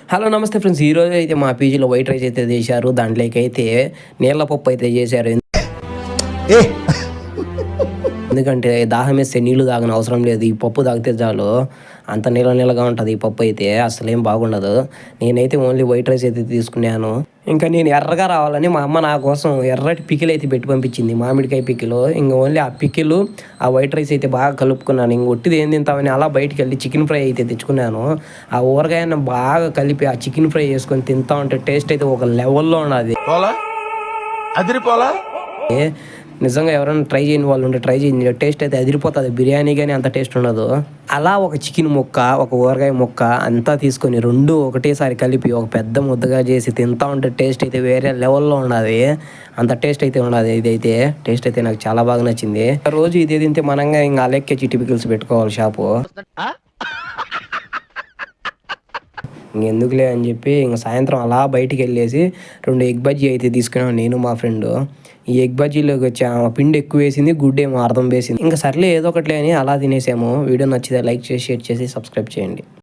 Hello నమస్తే friends. ఈరోజు అయితే మా పీజీలో వైట్ రైస్ అయితే చేశారు. దాంట్లోకి అయితే నీళ్ళ పప్పు అయితే చేశారు. ఎందుకంటే దాహం వేస్తే నీళ్లు తాగని అవసరం లేదు. ఈ పప్పు తాగితే చాలు, అంత నీళ్ళగా ఉంటుంది ఈ పప్పు అయితే. అసలేం బాగుండదు. నేనైతే ఓన్లీ వైట్ రైస్ అయితే తీసుకున్నాను. ఇంకా నేను ఎర్రగా రావాలని మా అమ్మ నా కోసం ఎర్రటి పికిల్ అయితే పెట్టి పంపించింది, మామిడికాయ పికిలు. ఇంకా ఓన్లీ ఆ పికిలు ఆ వైట్ రైస్ అయితే బాగా కలుపుకున్నాను. ఇంక ఒట్టిది ఏం తింటామని అలా బయటికి వెళ్ళి చికెన్ ఫ్రై అయితే తెచ్చుకున్నాను. ఆ ఊరగాయను బాగా కలిపి ఆ చికెన్ ఫ్రై చేసుకొని తింటా ఉంటే టేస్ట్ అయితే ఒక లెవెల్లో ఉన్నది. నిజంగా ఎవరైనా ట్రై చేయని వాళ్ళు ఉంటే ట్రై చేయండి. టేస్ట్ అయితే అదిరిపోతుంది. బిర్యానీ కానీ అంత టేస్ట్ ఉండదు. అలా ఒక చికెన్ ముక్క, ఒక ఊరగాయ ముక్క అంతా తీసుకొని రెండు ఒకటేసారి కలిపి ఒక పెద్ద ముద్దగా చేసి తింటా ఉంటే టేస్ట్ అయితే వేరే లెవెల్లో ఉన్నది. అంత టేస్ట్ అయితే ఉన్నది. ఇదైతే టేస్ట్ అయితే నాకు చాలా బాగా నచ్చింది. రోజు ఇదే తింటే మనంగా ఇంకా అలెక్కే చిటిపికల్స్ పెట్టుకోవాలి షాపు. ఇంకెందుకులే అని చెప్పి ఇంక సాయంత్రం అలా బయటికి వెళ్ళేసి 2 ఎగ్ బజ్జీ అయితే తీసుకున్నాను నేను మా ఫ్రెండ్. ఈ ఎగ్ బజ్జీలోకి వచ్చి పిండి ఎక్కువ వేసింది, గుడ్డేమో అర్థం వేసింది. ఇంకా సర్లే ఏదో ఒకటిలే అని అలా తినేసాము. వీడియో నచ్చితే లైక్ చేసి, షేర్ చేసి, సబ్స్క్రైబ్ చేయండి.